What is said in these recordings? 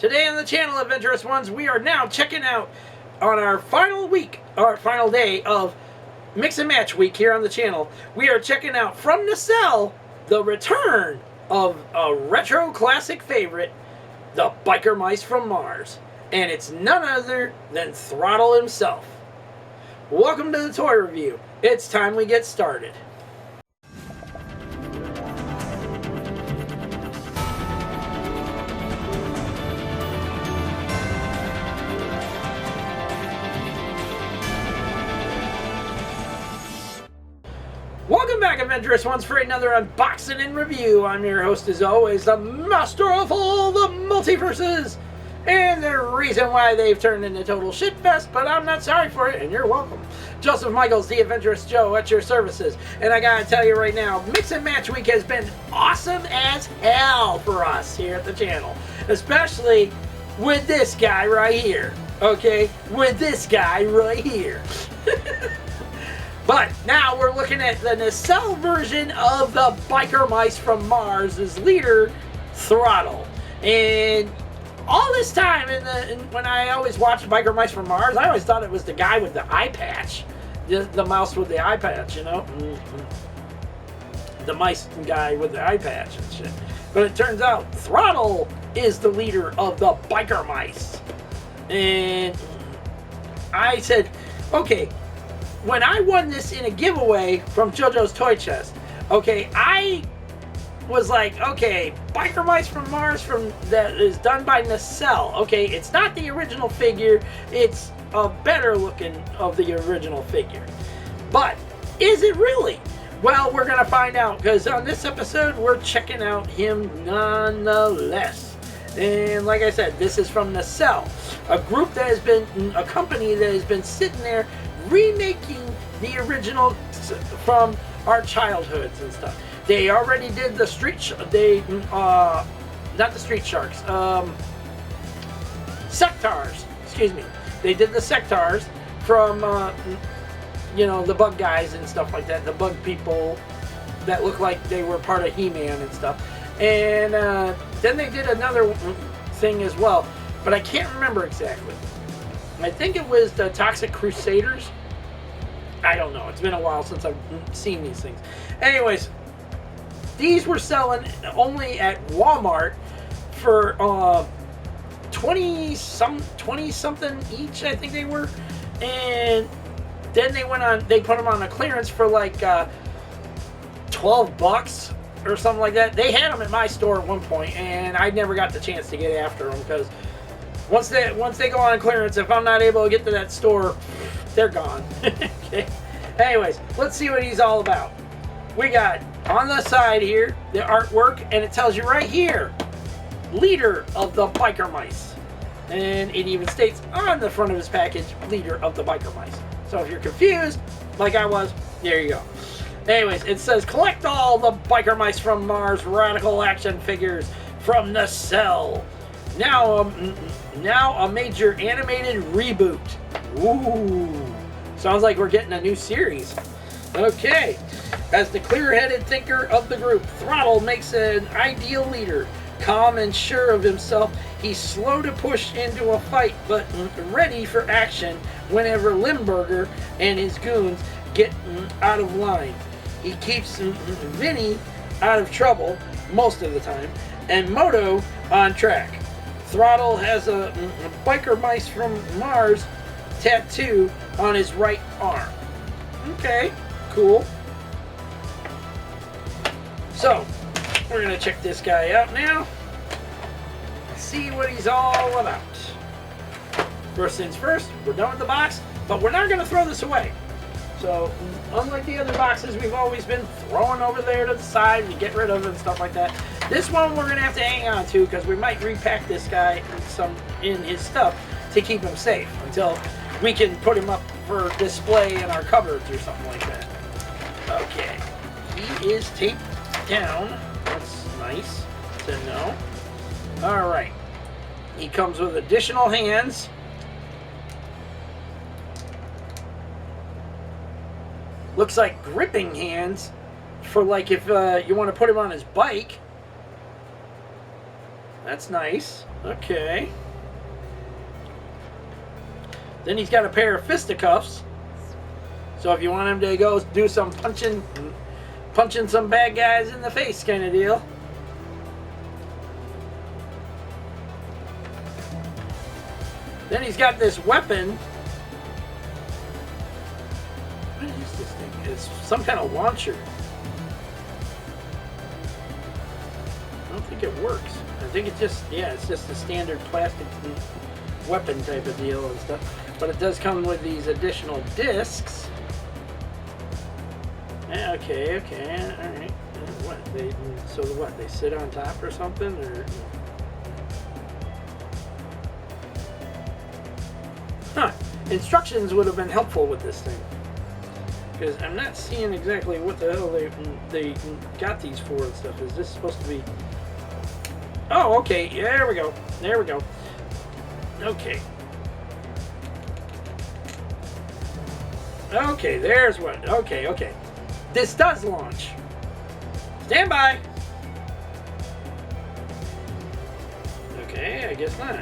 Today on the channel, Adventurous Ones, we are now checking out on our final week, or final day of Mix and Match Week here on the channel. We are checking out from Nacelle the return of a retro classic favorite, the Biker Mice from Mars. And it's none other than Throttle himself. Welcome to the toy review. It's time we get started. Welcome back, Adventurous Ones, for another unboxing and review. I'm your host, as always, the master of all the multiverses, and the reason why they've turned into total shitfest, but I'm not sorry for it, and you're welcome. Joseph Michaels, the Adventurous Joe, at your services. And I gotta tell you right now, Mix and Match Week has been awesome as hell for us here at the channel, especially with this guy right here. Okay, with this guy right here. But now we're looking at the Nacelle version of the Biker Mice from Mars' leader, Throttle. And all this time, when I always watched Biker Mice from Mars, I always thought it was the guy with the eye patch. The mouse with the eye patch, you know? The mice guy with the eye patch and shit. But it turns out Throttle is the leader of the Biker Mice. And I said, okay, when I won this in a giveaway from JoJo's Toy Chest, okay, I was like, okay, Biker Mice from Mars that is done by Nacelle. Okay, it's not the original figure, it's a better looking of the original figure. But is it really? Well, we're gonna find out, because on this episode we're checking out him nonetheless. And like I said, this is from Nacelle, a company that has been sitting there remaking the original from our childhoods and stuff. They already did the not the Street Sharks, Sectars, excuse me. They did the Sectars from, you know, the bug guys and stuff like that, the bug people that look like they were part of He-Man and stuff. And then they did another thing as well, but I can't remember exactly. I think it was the Toxic Crusaders. I don't know. It's been a while since I've seen these things. Anyways, these were selling only at Walmart for 20 something each, I think they were. And then they put them on a clearance for like $12 or something like that. They had them at my store at one point, and I never got the chance to get after them because once they go on clearance, if I'm not able to get to that store, they're gone. Okay. Anyways, let's see what he's all about. We got on the side here the artwork, and it tells you right here, leader of the Biker Mice. And it even states on the front of his package, leader of the Biker Mice. So if you're confused, like I was, there you go. Anyways, it says collect all the Biker Mice from Mars radical action figures from Nacelle. Now a major animated reboot. Ooh, sounds like we're getting a new series. Okay, as the clear-headed thinker of the group, Throttle makes an ideal leader. Calm and sure of himself, he's slow to push into a fight, but ready for action whenever Limburger and his goons get out of line. He keeps Vinny out of trouble most of the time, and Moto on track. Throttle has a Biker Mice from Mars tattoo on his right arm. Okay, cool. So, we're going to check this guy out now. See what he's all about. First things first, we're done with the box, but we're not going to throw this away. So, unlike the other boxes we've always been throwing over there to the side to get rid of and stuff like that, this one we're going to have to hang on to because we might repack this guy in his stuff to keep him safe until we can put him up for display in our cupboards or something like that. Okay, he is taped down. That's nice to know. Alright, he comes with additional hands. Looks like gripping hands for like if you want to put him on his bike. That's nice. Okay. Then he's got a pair of fisticuffs. So if you want him to go do some punching some bad guys in the face kind of deal. Then he's got this weapon. What is this thing? It's some kind of launcher. I don't think it works. I think it's just, yeah, it's just a standard plastic weapon type of deal and stuff. But it does come with these additional discs. Okay, alright. What, they sit on top or something? Or... Huh. Instructions would have been helpful with this thing. Because I'm not seeing exactly what the hell they got these for and stuff. Is this supposed to be... Oh, okay. Yeah, there we go. There we go. Okay. Okay, there's what. Okay. This does launch. Stand by. Okay, I guess not.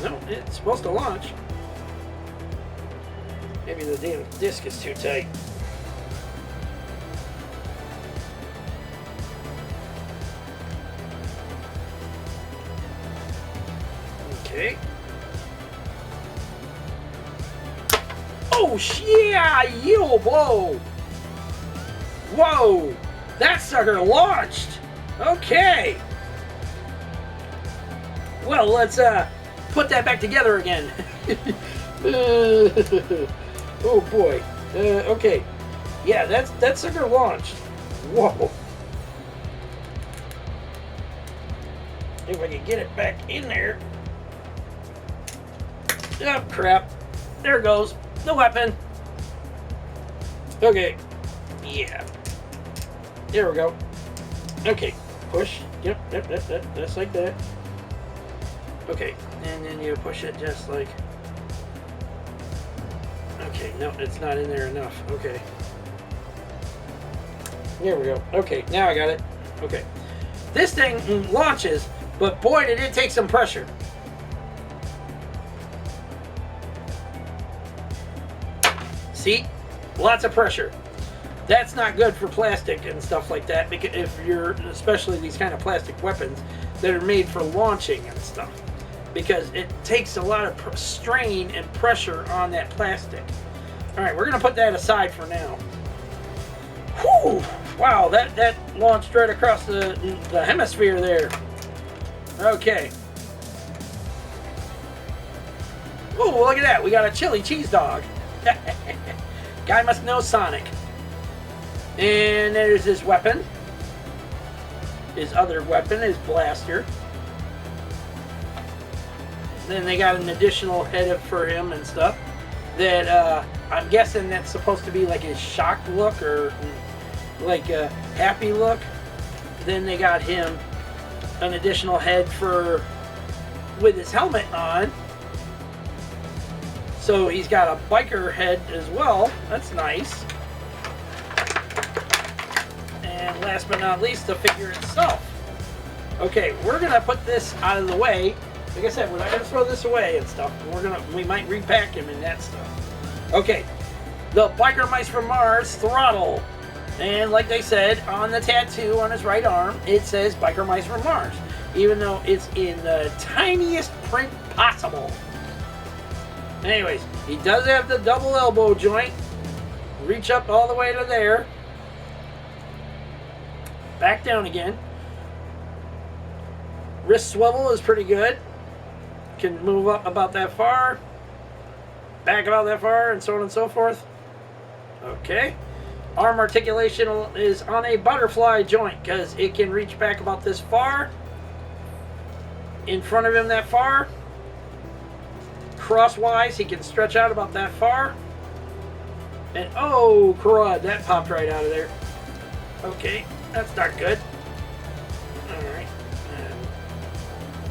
No, it's supposed to launch. Maybe the damn disc is too tight. Okay. Oh, yeah! Yo, whoa! Whoa! That sucker launched! Okay! Well, let's put that back together again. Oh boy. Okay. Yeah, that sucker launched. Whoa. If I can get it back in there. Oh, crap. There it goes. The weapon. Okay. Yeah. There we go. Okay. Push. Yep. Just like that. Okay. And then you push it just like... Okay, no, it's not in there enough. Okay. There we go. Okay, now I got it. Okay. This thing launches, but boy, did it take some pressure. See? Lots of pressure. That's not good for plastic and stuff like that, because if you're, especially these kind of plastic weapons that are made for launching and stuff, because it takes a lot of strain and pressure on that plastic. All right, we're gonna put that aside for now. Whew! Wow, that launched right across the hemisphere there. Okay. Oh, look at that! We got a chili cheese dog. Guy must know Sonic. And there's his weapon. His other weapon, his blaster. Then they got an additional head for him and stuff. That I'm guessing that's supposed to be like his shocked look or like a happy look. Then they got him an additional head for with his helmet on. So he's got a biker head as well. That's nice. And last but not least, the figure itself. Okay, we're gonna put this out of the way. Like I said, we're not gonna throw this away and stuff. We might repack him and that stuff. Okay, the Biker Mice from Mars Throttle. And like they said, on the tattoo on his right arm, it says Biker Mice from Mars. Even though it's in the tiniest print possible. Anyways, he does have the double elbow joint. Reach up all the way to there. Back down again. Wrist swivel is pretty good. Can move up about that far. Back about that far, and so on and so forth. Okay. Arm articulation is on a butterfly joint because it can reach back about this far. In front of him that far. Crosswise, he can stretch out about that far. And oh, crud, that popped right out of there. Okay, that's not good. Alright.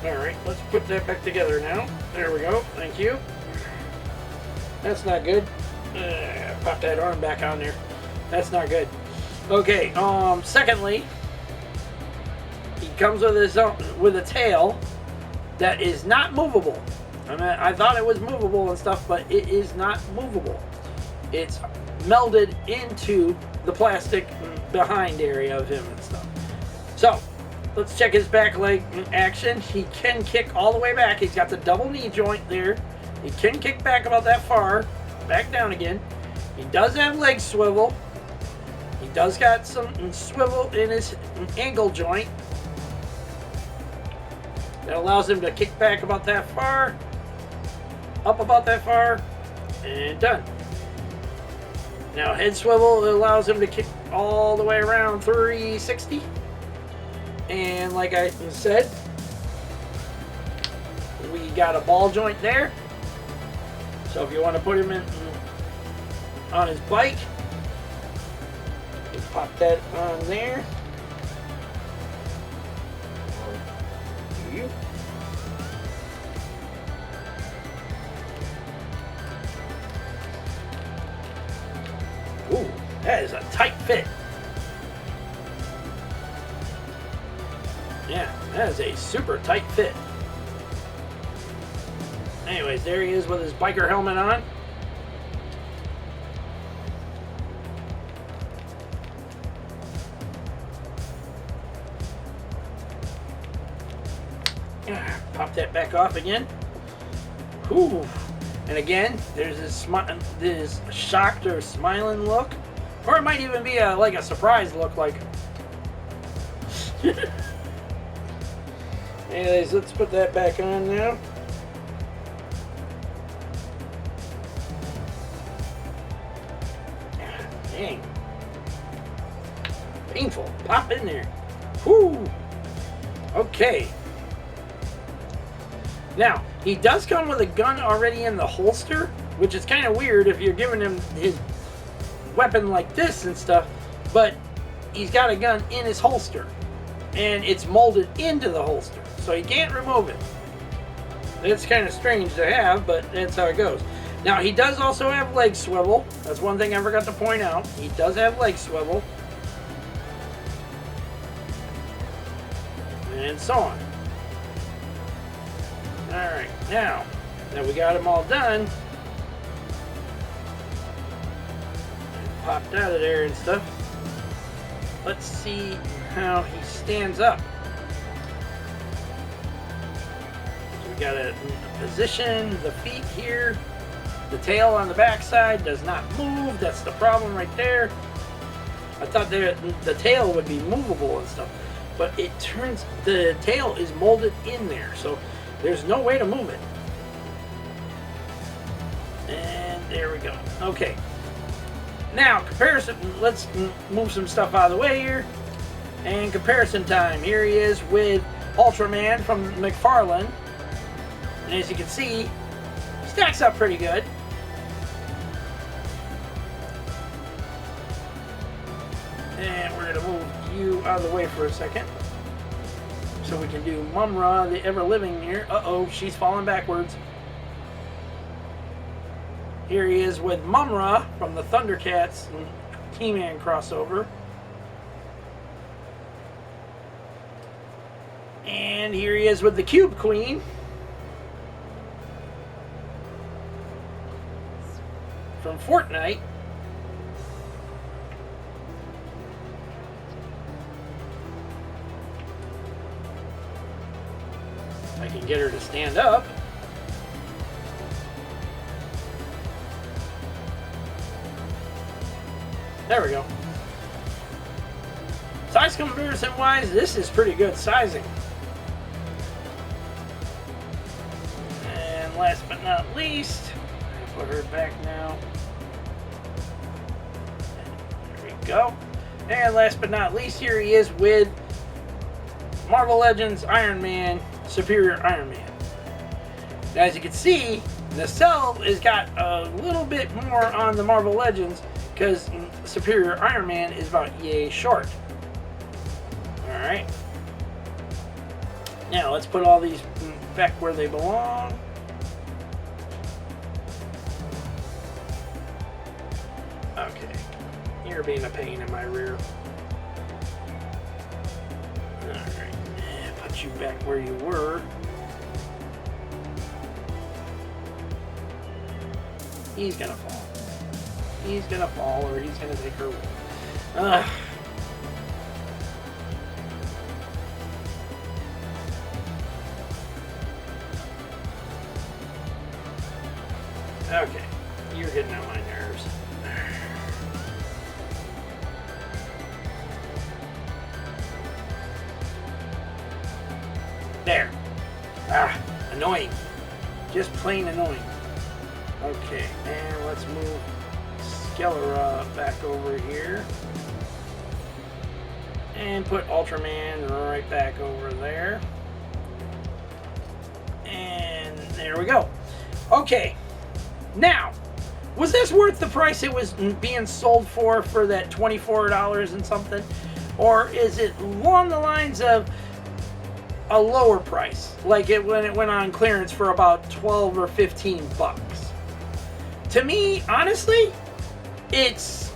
Alright, let's put that back together now. There we go, thank you. That's not good. Pop that arm back on there. That's not good. Okay, secondly, he comes with a tail that is not movable. I mean, I thought it was movable and stuff, but it is not movable. It's melded into the plastic behind area of him and stuff. So, let's check his back leg in action. He can kick all the way back. He's got the double knee joint there. He can kick back about that far, back down again. He does have leg swivel. He does got some swivel in his ankle joint. That allows him to kick back about that far, up about that far, and done. Now head swivel allows him to kick all the way around 360. And like I said, we got a ball joint there. So if you want to put him in on his bike, just pop that on there. Ooh, that is a tight fit. Yeah, that is a super tight fit. Anyways, there he is with his biker helmet on. Pop that back off again. Whew. And again, there's this shocked or smiling look. Or it might even be like a surprise look, like... Anyways, let's put that back on now. Dang. Painful. Pop in there. Whoo. Okay. Now, he does come with a gun already in the holster, which is kind of weird if you're giving him his weapon like this and stuff, but he's got a gun in his holster, and it's molded into the holster, so he can't remove it. It's kind of strange to have, but that's how it goes. Now, he does also have leg swivel. That's one thing I forgot to point out. He does have leg swivel. And so on. Alright, now that we got them all done, popped out of there and stuff, let's see how he stands up. So we got a position, the feet here, the tail on the back side does not move. That's the problem right there. I thought the tail would be movable and stuff, but it turns, the tail is molded in there, so there's no way to move it. And there we go. Okay. Now, comparison. Let's move some stuff out of the way here. And comparison time. Here he is with Ultraman from McFarlane. And as you can see, stacks up pretty good. And we're going to move you out of the way for a second, so we can do Mumra, the ever-living here. Uh-oh, she's falling backwards. Here he is with Mumra from the Thundercats and He-Man crossover. And here he is with the Cube Queen. From Fortnite. I can get her to stand up. There we go. Size comparison wise, this is pretty good sizing. And last but not least, put her back now. There we go. And last but not least, here he is with Marvel Legends Iron Man, Superior Iron Man. Now, as you can see, Nacelle has got a little bit more on the Marvel Legends because Superior Iron Man is about yay short. Alright. Now, let's put all these back where they belong. Okay. You're being a pain in my rear. Alright. put you back where you were. He's gonna fall. He's gonna fall, or he's gonna take her away. Okay, you're getting on my nerves. There. Annoying. Just plain annoying. Okay, and let's move Skelera back over here. And put Ultraman right back over there. And there we go. Okay. Now, was this worth the price it was being sold for that $24 and something? Or is it along the lines of a lower price, like when it went on clearance for about 12 or 15 bucks? To me, honestly, it's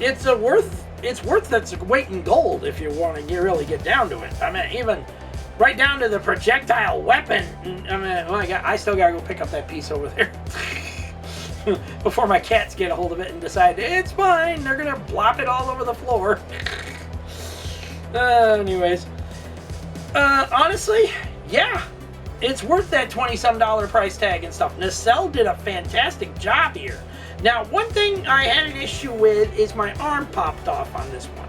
worth its weight in gold if you want to really get down to it. I mean, even right down to the projectile weapon. I mean, oh my God, I still gotta go pick up that piece over there. Before my cats get a hold of it and decide it's fine, they're gonna blop it all over the floor. Anyways, honestly, yeah, it's worth that $20-some price tag and stuff. Nacelle did a fantastic job here. Now, one thing I had an issue with is my arm popped off on this one.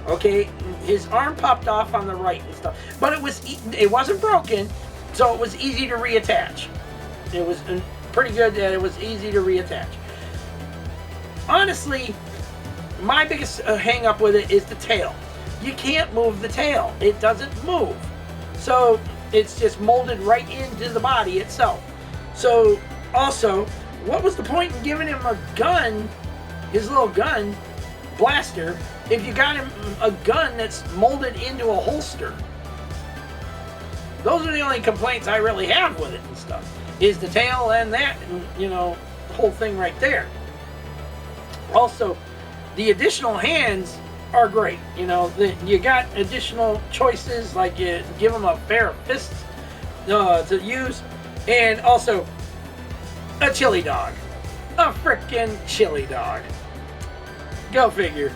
Okay, his arm popped off on the right and stuff, but it wasn't broken, so it was easy to reattach. It was pretty good that it was easy to reattach. Honestly, my biggest hang up with it is the tail. You can't move the tail. It doesn't move. So it's just molded right into the body itself. So also, what was the point in giving him a gun, his little gun, blaster, if you got him a gun that's molded into a holster? Those are the only complaints I really have with it and stuff. Is the tail and that, and, you know, the whole thing right there. Also, the additional hands are great. You know, you got additional choices, like you give them a pair of fists to use, and also a chili dog. A frickin' chili dog. Go figure.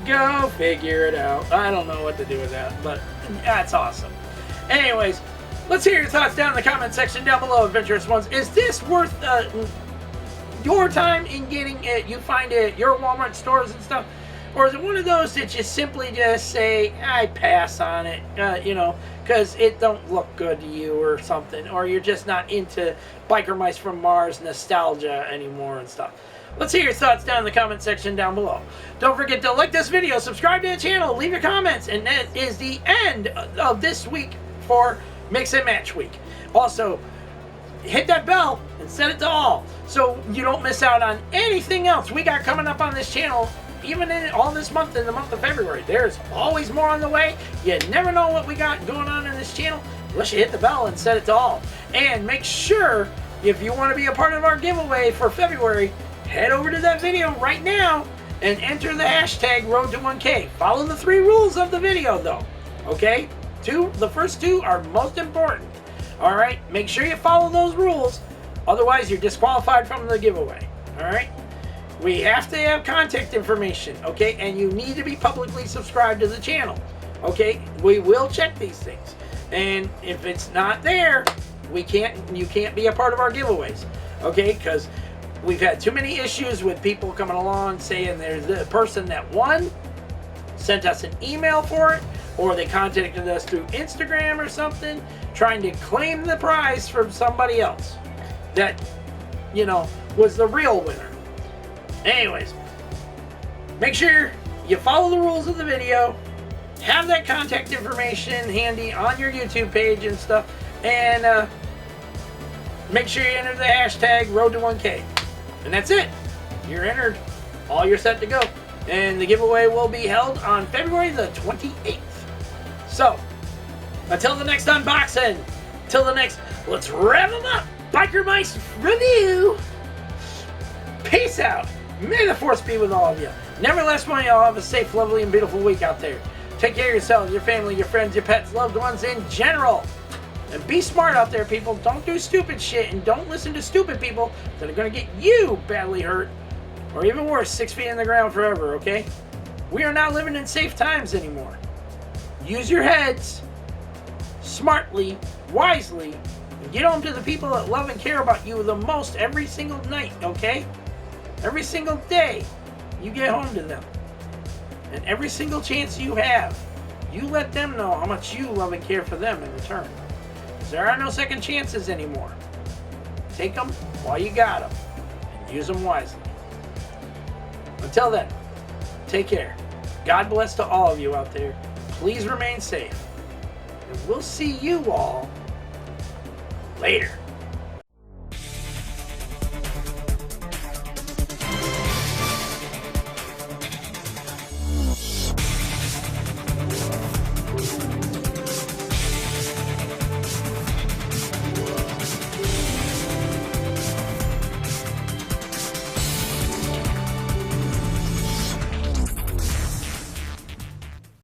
Go figure it out. I don't know what to do with that, but that's awesome. Anyways, let's hear your thoughts down in the comment section down below, Adventurous Ones. Is this worth your time in getting it? You find it at your Walmart stores and stuff? Or is it one of those that you simply just say, I pass on it, you know, because it don't look good to you or something, or you're just not into Biker Mice from Mars nostalgia anymore and stuff? Let's hear your thoughts down in the comment section down below. Don't forget to like this video, subscribe to the channel, leave your comments, and that is the end of this week for Mix and Match Week. Also, hit that bell and set it to all so you don't miss out on anything else we got coming up on this channel. Even in all this month, in the month of February, there's always more on the way. You never know what we got going on in this channel unless you hit the bell and set it to all. And make sure, if you want to be a part of our giveaway for February, head over to that video right now and enter the hashtag Road to 1K. Follow the 3 rules of the video, though. Okay? The first 2 are most important. All right? Make sure you follow those rules. Otherwise, you're disqualified from the giveaway. All right? We have to have contact information, okay? And you need to be publicly subscribed to the channel, okay? We will check these things. And if it's not there, you can't be a part of our giveaways, okay? Because we've had too many issues with people coming along saying there's the person that won, sent us an email for it, or they contacted us through Instagram or something, trying to claim the prize from somebody else that, you know, was the real winner. Anyways, make sure you follow the rules of the video, have that contact information handy on your YouTube page and stuff, and make sure you enter the hashtag Road to 1K. And that's it. You're entered. All you're set to go. And the giveaway will be held on February the 28th. So, until the next unboxing, till the next Let's Rev Them Up Biker Mice review. Peace out. May the force be with all of you. Nevertheless, y'all have a safe, lovely, and beautiful week out there. Take care of yourself, your family, your friends, your pets, loved ones in general. And be smart out there, people. Don't do stupid shit, and don't listen to stupid people that are going to get you badly hurt. Or even worse, 6 feet in the ground forever, okay? We are not living in safe times anymore. Use your heads smartly, wisely, and get home to the people that love and care about you the most every single night, okay? Every single day, you get home to them. And every single chance you have, you let them know how much you love and care for them in return. Because there are no second chances anymore. Take them while you got them, and use them wisely. Until then, take care. God bless to all of you out there. Please remain safe. And we'll see you all later.